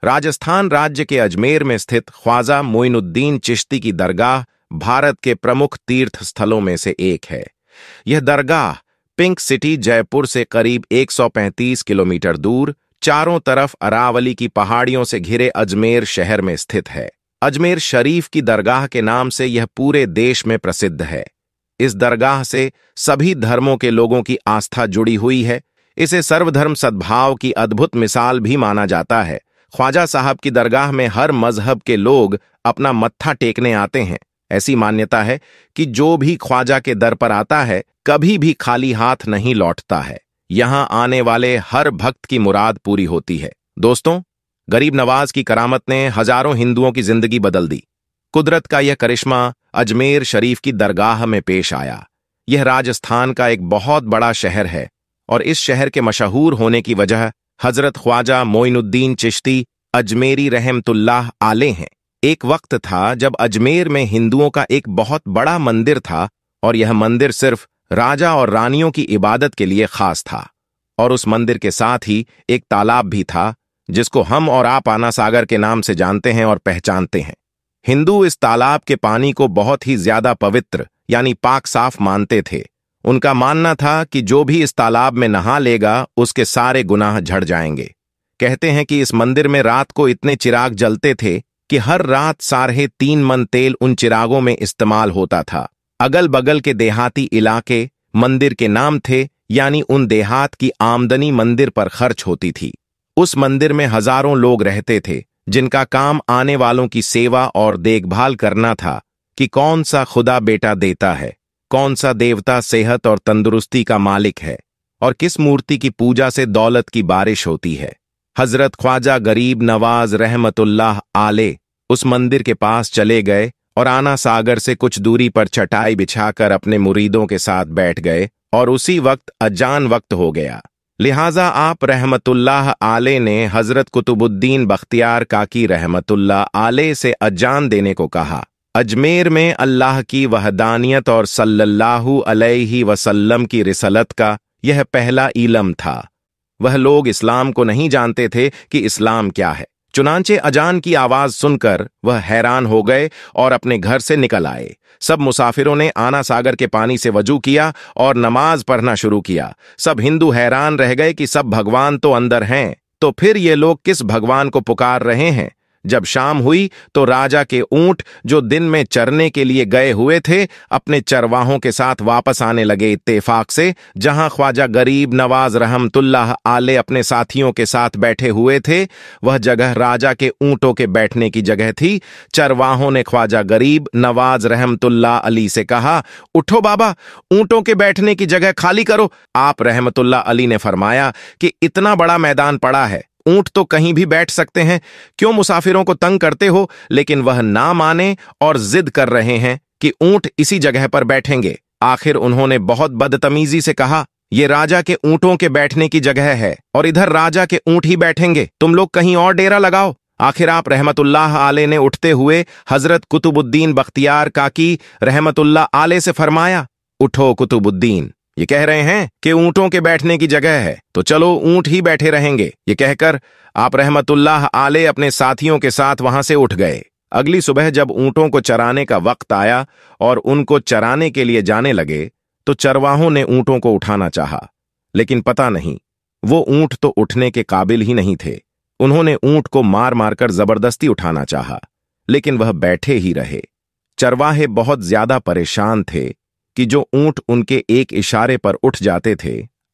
राजस्थान राज्य के अजमेर में स्थित ख्वाजा मोइनुद्दीन चिश्ती की दरगाह भारत के प्रमुख तीर्थ स्थलों में से एक है। यह दरगाह पिंक सिटी जयपुर से करीब 135 किलोमीटर दूर चारों तरफ अरावली की पहाड़ियों से घिरे अजमेर शहर में स्थित है। अजमेर शरीफ की दरगाह के नाम से यह पूरे देश में प्रसिद्ध है। इस दरगाह से सभी धर्मों के लोगों की आस्था जुड़ी हुई है। इसे सर्वधर्म सद्भाव की अद्भुत मिसाल भी माना जाता है। ख्वाजा साहब की दरगाह में हर मजहब के लोग अपना मत्था टेकने आते हैं। ऐसी मान्यता है कि जो भी ख्वाजा के दर पर आता है कभी भी खाली हाथ नहीं लौटता है। यहां आने वाले हर भक्त की मुराद पूरी होती है। दोस्तों, गरीब नवाज की करामत ने हजारों हिंदुओं की जिंदगी बदल दी। कुदरत का यह करिश्मा अजमेर शरीफ की दरगाह में पेश आया। यह राजस्थान का एक बहुत बड़ा शहर है और इस शहर के मशहूर होने की वजह हजरत ख्वाजा मोइनुद्दीन चिश्ती अजमेरी रहमतुल्लाह आले हैं। एक वक्त था जब अजमेर में हिंदुओं का एक बहुत बड़ा मंदिर था और यह मंदिर सिर्फ राजा और रानियों की इबादत के लिए खास था। और उस मंदिर के साथ ही एक तालाब भी था जिसको हम और आप आना सागर के नाम से जानते हैं और पहचानते हैं। हिंदू इस तालाब के पानी को बहुत ही ज्यादा पवित्र यानी पाक साफ मानते थे। उनका मानना था कि जो भी इस तालाब में नहा लेगा उसके सारे गुनाह झड़ जाएंगे। कहते हैं कि इस मंदिर में रात को इतने चिराग जलते थे कि हर रात 3.5 मन तेल उन चिरागों में इस्तेमाल होता था। अगल बगल के देहाती इलाके मंदिर के नाम थे, यानी उन देहात की आमदनी मंदिर पर खर्च होती थी। उस मंदिर में हजारों लोग रहते थे जिनका काम आने वालों की सेवा और देखभाल करना था कि कौन सा खुदा बेटा देता है, कौन सा देवता सेहत और तंदुरुस्ती का मालिक है और किस मूर्ति की पूजा से दौलत की बारिश होती है। हजरत ख्वाजा गरीब नवाज रहमतुल्लाह आले उस मंदिर के पास चले गए और आना सागर से कुछ दूरी पर चटाई बिछाकर अपने मुरीदों के साथ बैठ गए और उसी वक्त अजान वक्त हो गया। लिहाजा आप रहमतुल्लाह आले ने हजरत कुतुबुद्दीन बख्तियार काकी रहमतुल्लाह आले से अजान देने को कहा। अजमेर में अल्लाह की वहदानियत और सल्लल्लाहु अलैहि वसल्लम की रिसलत का यह पहला इलम था। वह लोग इस्लाम को नहीं जानते थे कि इस्लाम क्या है। चुनांचे अजान की आवाज सुनकर वह हैरान हो गए और अपने घर से निकल आए। सब मुसाफिरों ने आना सागर के पानी से वजू किया और नमाज पढ़ना शुरू किया। सब हिंदू हैरान रह गए कि सब भगवान तो अंदर हैं, तो फिर ये लोग किस भगवान को पुकार रहे हैं। जब शाम हुई तो राजा के ऊंट जो दिन में चरने के लिए गए हुए थे अपने चरवाहों के साथ वापस आने लगे इत्तेफाक से। जहां ख्वाजा गरीब नवाज रहमतुल्लाह आले अपने साथियों के साथ बैठे हुए थे वह जगह राजा के ऊंटों के बैठने की जगह थी। चरवाहों ने ख्वाजा गरीब नवाज रहमतुल्लाह अली से कहा, उठो बाबा, ऊंटों के बैठने की जगह खाली करो। आप रहमतुल्लाह अली ने फरमाया कि इतना बड़ा मैदान पड़ा है, ऊंट तो कहीं भी बैठ सकते हैं, क्यों मुसाफिरों को तंग करते हो। लेकिन वह ना माने और जिद कर रहे हैं कि ऊंट इसी जगह पर बैठेंगे। आखिर उन्होंने बहुत बदतमीजी से कहा, ये राजा के ऊंटों के बैठने की जगह है और इधर राजा के ऊंट ही बैठेंगे, तुम लोग कहीं और डेरा लगाओ। आखिर आप रहमतुल्लाह आले ने उठते हुए हजरत कुतुबुद्दीन बख्तियार काकी रहमतुल्लाह आले से फरमाया, उठो कुतुबुद्दीन, ये कह रहे हैं कि ऊंटों के बैठने की जगह है तो चलो ऊंट ही बैठे रहेंगे। ये कहकर आप रहमतुल्लाह आले अपने साथियों के साथ वहां से उठ गए। अगली सुबह जब ऊंटों को चराने का वक्त आया और उनको चराने के लिए जाने लगे तो चरवाहों ने ऊंटों को उठाना चाहा, लेकिन पता नहीं वो ऊंट तो उठने के काबिल ही नहीं थे। उन्होंने ऊंट को मार मारकर जबरदस्ती उठाना चाहा, लेकिन वह बैठे ही रहे। चरवाहे बहुत ज्यादा परेशान थे कि जो ऊंट उनके एक इशारे पर उठ जाते थे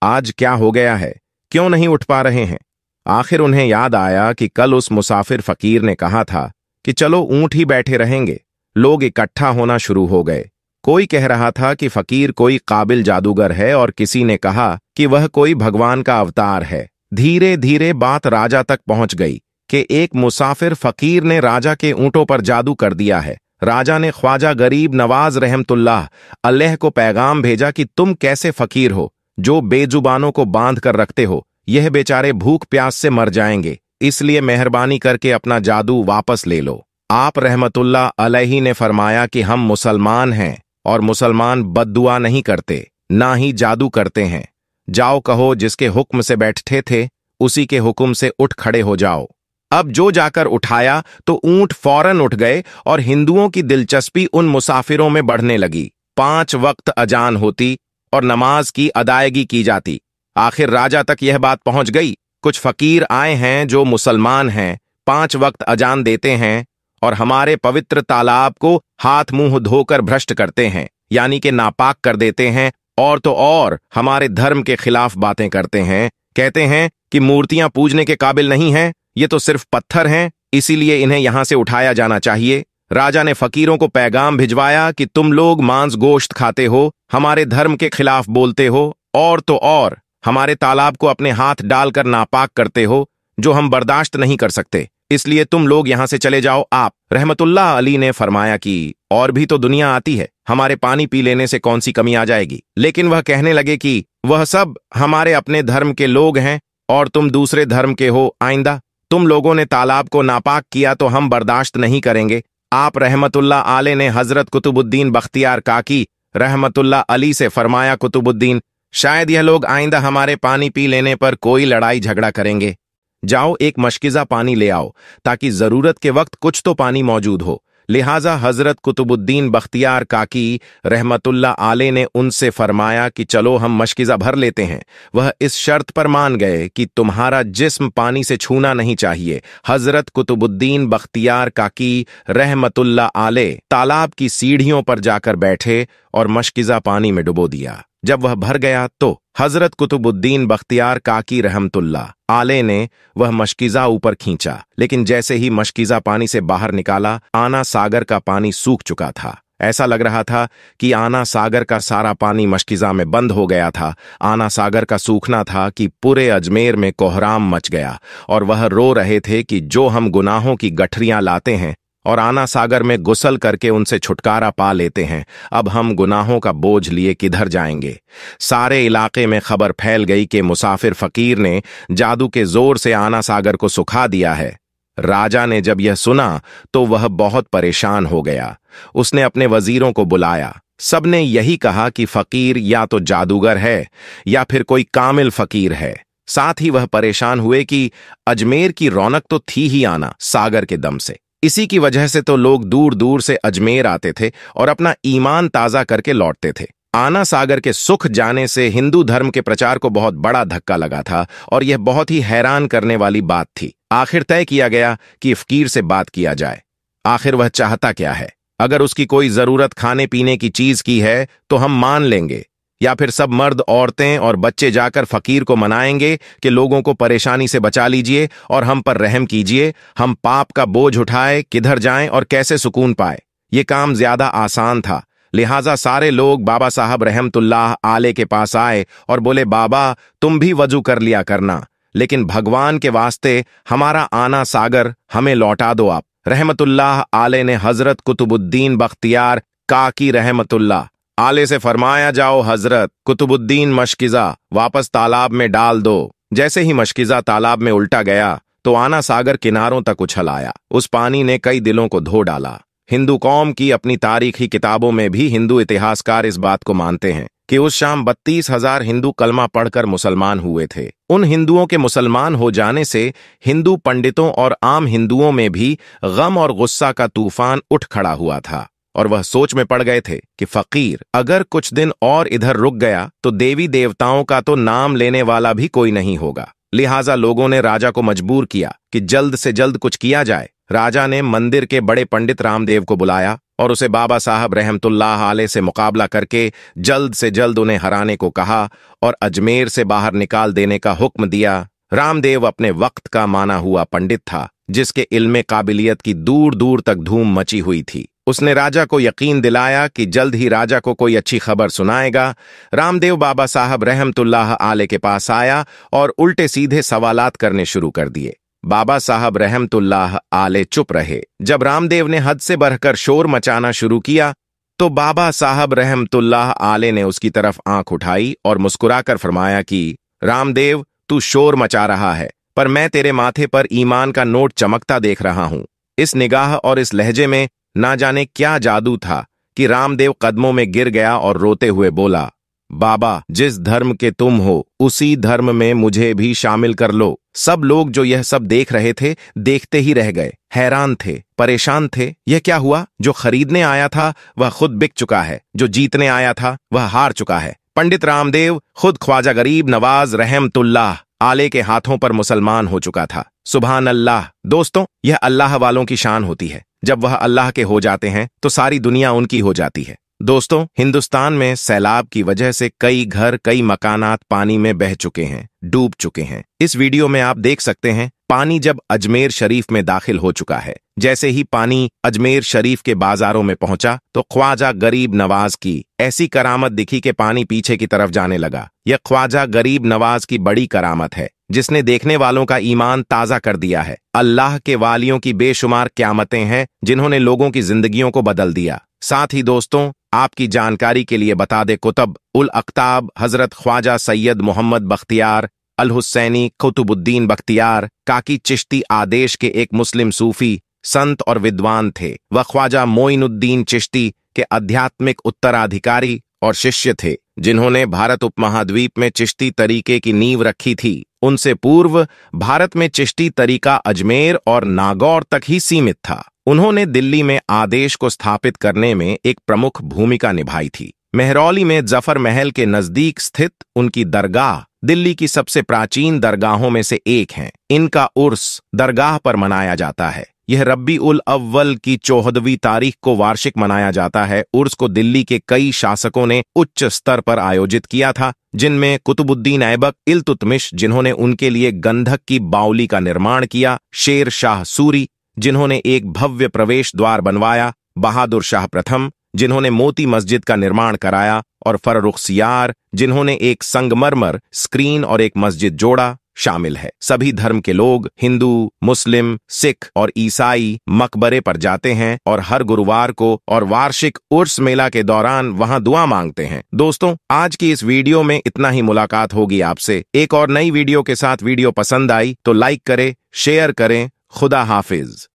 आज क्या हो गया है, क्यों नहीं उठ पा रहे हैं। आखिर उन्हें याद आया कि कल उस मुसाफिर फकीर ने कहा था कि चलो ऊंट ही बैठे रहेंगे। लोग इकट्ठा होना शुरू हो गए। कोई कह रहा था कि फकीर कोई काबिल जादूगर है और किसी ने कहा कि वह कोई भगवान का अवतार है। धीरे धीरे बात राजा तक पहुंच गई कि एक मुसाफिर फकीर ने राजा के ऊंटों पर जादू कर दिया है। राजा ने ख्वाजा गरीब नवाज रहमतुल्लाह अलैह को पैगाम भेजा कि तुम कैसे फकीर हो जो बेजुबानों को बांध कर रखते हो, यह बेचारे भूख प्यास से मर जाएंगे, इसलिए मेहरबानी करके अपना जादू वापस ले लो। आप रहमतुल्लाह अलैहि ने फरमाया कि हम मुसलमान हैं और मुसलमान बद्दुआ नहीं करते, ना ही जादू करते हैं। जाओ कहो जिसके हुक्म से बैठे थे उसी के हुक्म से उठ खड़े हो जाओ। अब जो जाकर उठाया तो ऊंट फौरन उठ गए और हिंदुओं की दिलचस्पी उन मुसाफिरों में बढ़ने लगी। 5 वक्त अजान होती और नमाज की अदायगी की जाती। आखिर राजा तक यह बात पहुंच गई। कुछ फकीर आए हैं जो मुसलमान हैं, 5 वक्त अजान देते हैं और हमारे पवित्र तालाब को हाथ मुंह धोकर भ्रष्ट करते हैं, यानी कि नापाक कर देते हैं, और तो और हमारे धर्म के खिलाफ बातें करते हैं। कहते हैं कि मूर्तियां पूजने के काबिल नहीं हैं, ये तो सिर्फ पत्थर हैं, इसीलिए इन्हें यहां से उठाया जाना चाहिए। राजा ने फकीरों को पैगाम भिजवाया कि तुम लोग मांस गोश्त खाते हो, हमारे धर्म के खिलाफ बोलते हो, और तो और हमारे तालाब को अपने हाथ डालकर नापाक करते हो, जो हम बर्दाश्त नहीं कर सकते, इसलिए तुम लोग यहां से चले जाओ। आप रहमतुल्लाह अली ने फरमाया कि और भी तो दुनिया आती है, हमारे पानी पी लेने से कौन सी कमी आ जाएगी। लेकिन वह कहने लगे कि वह सब हमारे अपने धर्म के लोग हैं और तुम दूसरे धर्म के हो। आइंदा तुम लोगों ने तालाब को नापाक किया तो हम बर्दाश्त नहीं करेंगे। आप रहमतुल्लाह आले ने हजरत कुतुबुद्दीन बख्तियार काकी रहमतुल्लाह अली से फरमाया, कुतुबुद्दीन, शायद यह लोग आइंदा हमारे पानी पी लेने पर कोई लड़ाई झगड़ा करेंगे। जाओ एक मशकिज़ा पानी ले आओ ताकि जरूरत के वक्त कुछ तो पानी मौजूद हो। लिहाजा हजरत कुतुबुद्दीन बख्तियार काकी रहमतुल्लाह आले ने उनसे फरमाया कि चलो हम मशकिज़ा भर लेते हैं। वह इस शर्त पर मान गए कि तुम्हारा जिस्म पानी से छूना नहीं चाहिए। हजरत कुतुबुद्दीन बख्तियार काकी रहमतुल्लाह आले तालाब की सीढ़ियों पर जाकर बैठे और मशकिज़ा पानी में डुबो दिया। जब वह भर गया तो हजरत कुतुबुद्दीन बख्तियार काकी रहमतुल्लाह आले ने वह मशकिज़ा ऊपर खींचा, लेकिन जैसे ही मशकिज़ा पानी से बाहर निकाला, आना सागर का पानी सूख चुका था। ऐसा लग रहा था कि आना सागर का सारा पानी मशकिज़ा में बंद हो गया था। आना सागर का सूखना था कि पूरे अजमेर में कोहराम मच गया और वह रो रहे थे कि जो हम गुनाहों की गठरियां लाते हैं और आना सागर में गुसल करके उनसे छुटकारा पा लेते हैं, अब हम गुनाहों का बोझ लिए किधर जाएंगे। सारे इलाके में खबर फैल गई कि मुसाफिर फकीर ने जादू के जोर से आना सागर को सुखा दिया है। राजा ने जब यह सुना तो वह बहुत परेशान हो गया। उसने अपने वजीरों को बुलाया। सबने यही कहा कि फकीर या तो जादूगर है या फिर कोई कामिल फकीर है। साथ ही वह परेशान हुए कि अजमेर की रौनक तो थी ही आना सागर के दम से, इसी की वजह से तो लोग दूर दूर से अजमेर आते थे और अपना ईमान ताजा करके लौटते थे। आना सागर के सुख जाने से हिंदू धर्म के प्रचार को बहुत बड़ा धक्का लगा था और यह बहुत ही हैरान करने वाली बात थी। आखिर तय किया गया कि फकीर से बात किया जाए। आखिर वह चाहता क्या है? अगर उसकी कोई जरूरत खाने पीने की चीज की है तो हम मान लेंगे, या फिर सब मर्द औरतें और बच्चे जाकर फकीर को मनाएंगे कि लोगों को परेशानी से बचा लीजिए और हम पर रहम कीजिए, हम पाप का बोझ उठाए किधर जाएं और कैसे सुकून पाए। ये काम ज्यादा आसान था। लिहाजा सारे लोग बाबा साहब रहमतुल्लाह आले के पास आए और बोले, बाबा तुम भी वजू कर लिया करना, लेकिन भगवान के वास्ते हमारा आना सागर हमें लौटा दो आप। रहमतुल्लाह आले ने हजरत कुतुबुद्दीन बख्तियार काकी रहमतुल्लाह आले से फरमाया, जाओ हजरत कुतुबुद्दीन मशकिज़ा वापस तालाब में डाल दो। जैसे ही मशकिज़ा तालाब में उल्टा गया तो आना सागर किनारों तक उछल आया। उस पानी ने कई दिलों को धो डाला। हिंदू कौम की अपनी तारीखी किताबों में भी हिंदू इतिहासकार इस बात को मानते हैं कि उस शाम 32,000 हिंदू कलमा पढ़कर मुसलमान हुए थे। उन हिंदुओं के मुसलमान हो जाने से हिंदू पंडितों और आम हिंदुओं में भी गम और गुस्सा का तूफान उठ खड़ा हुआ था और वह सोच में पड़ गए थे कि फकीर अगर कुछ दिन और इधर रुक गया तो देवी देवताओं का तो नाम लेने वाला भी कोई नहीं होगा। लिहाजा लोगों ने राजा को मजबूर किया कि जल्द से जल्द कुछ किया जाए। राजा ने मंदिर के बड़े पंडित रामदेव को बुलाया और उसे बाबा साहब रहमतुल्लाह आले से मुकाबला करके जल्द से जल्द उन्हें हराने को कहा और अजमेर से बाहर निकाल देने का हुक्म दिया। रामदेव अपने वक्त का माना हुआ पंडित था, जिसके इल्मे काबिलियत की दूर दूर तक धूम मची हुई थी। उसने राजा को यकीन दिलाया कि जल्द ही राजा को कोई अच्छी खबर सुनाएगा। रामदेव बाबा साहब रहमतुल्लाह आले के पास आया और उल्टे सीधे सवालात करने शुरू कर दिए। बाबा साहब रहमतुल्लाह आले चुप रहे। जब रामदेव ने हद से बढ़कर शोर मचाना शुरू किया तो बाबा साहब रहमतुल्लाह आले ने उसकी तरफ आंख उठाई और मुस्कुराकर फरमाया कि रामदेव, तू शोर मचा रहा है, पर मैं तेरे माथे पर ईमान का नोट चमकता देख रहा हूं। इस निगाह और इस लहजे में ना जाने क्या जादू था कि रामदेव कदमों में गिर गया और रोते हुए बोला, बाबा, जिस धर्म के तुम हो उसी धर्म में मुझे भी शामिल कर लो। सब लोग जो यह सब देख रहे थे देखते ही रह गए, हैरान थे, परेशान थे। यह क्या हुआ? जो खरीदने आया था वह खुद बिक चुका है, जो जीतने आया था वह हार चुका है। पंडित रामदेव खुद ख्वाजा गरीब नवाज रहमतुल्लाह आले के हाथों पर मुसलमान हो चुका था। सुभान अल्लाह। दोस्तों, यह अल्लाह वालों की शान होती है। जब वह अल्लाह के हो जाते हैं तो सारी दुनिया उनकी हो जाती है। दोस्तों, हिंदुस्तान में सैलाब की वजह से कई घर, कई मकानात पानी में बह चुके हैं, डूब चुके हैं। इस वीडियो में आप देख सकते हैं पानी जब अजमेर शरीफ में दाखिल हो चुका है। जैसे ही पानी अजमेर शरीफ के बाजारों में पहुंचा तो ख्वाजा गरीब नवाज की ऐसी करामत दिखी कि पानी पीछे की तरफ जाने लगा। यह ख्वाजा गरीब नवाज की बड़ी करामत है जिसने देखने वालों का ईमान ताजा कर दिया है। अल्लाह के वालियों की बेशुमार क़यामतें हैं जिन्होंने लोगों की जिंदगियों को बदल दिया। साथ ही दोस्तों, आपकी जानकारी के लिए बता दे, कुतुब उल अख्ताब हजरत ख्वाजा सैयद मोहम्मद बख्तियार अल हुसैनी कुतुबुद्दीन बख्तियार काकी चिश्ती आदेश के एक मुस्लिम सूफी, संत और विद्वान थे। वह ख्वाजा मोइनुद्दीन चिश्ती के आध्यात्मिक उत्तराधिकारी और शिष्य थे जिन्होंने भारत उपमहाद्वीप में चिश्ती तरीके की नींव रखी थी। उनसे पूर्व भारत में चिश्ती तरीका अजमेर और नागौर तक ही सीमित था। उन्होंने दिल्ली में आदेश को स्थापित करने में एक प्रमुख भूमिका निभाई थी। मेहरौली में जफर महल के नजदीक स्थित उनकी दरगाह दिल्ली की सबसे प्राचीन दरगाहों में से एक है। इनका उर्स दरगाह पर मनाया जाता है। यह रब्बी उल अव्वल की 14वीं तारीख को वार्षिक मनाया जाता है। उर्स को दिल्ली के कई शासकों ने उच्च स्तर पर आयोजित किया था, जिनमें कुतुबुद्दीन ऐबक इल्तुतमिश जिन्होंने उनके लिए गंधक की बावली का निर्माण किया, शेर शाह सूरी जिन्होंने एक भव्य प्रवेश द्वार बनवाया, बहादुर शाह प्रथम जिन्होंने मोती मस्जिद का निर्माण कराया और फर्रुखसियार जिन्होंने एक संगमरमर स्क्रीन और एक मस्जिद जोड़ा शामिल है। सभी धर्म के लोग, हिंदू, मुस्लिम, सिख और ईसाई मकबरे पर जाते हैं और हर गुरुवार को और वार्षिक उर्स मेला के दौरान वहां दुआ मांगते हैं। दोस्तों, आज की इस वीडियो में इतना ही। मुलाकात होगी आपसे एक और नई वीडियो के साथ। वीडियो पसंद आई तो लाइक करें, शेयर करें। खुदा हाफिज।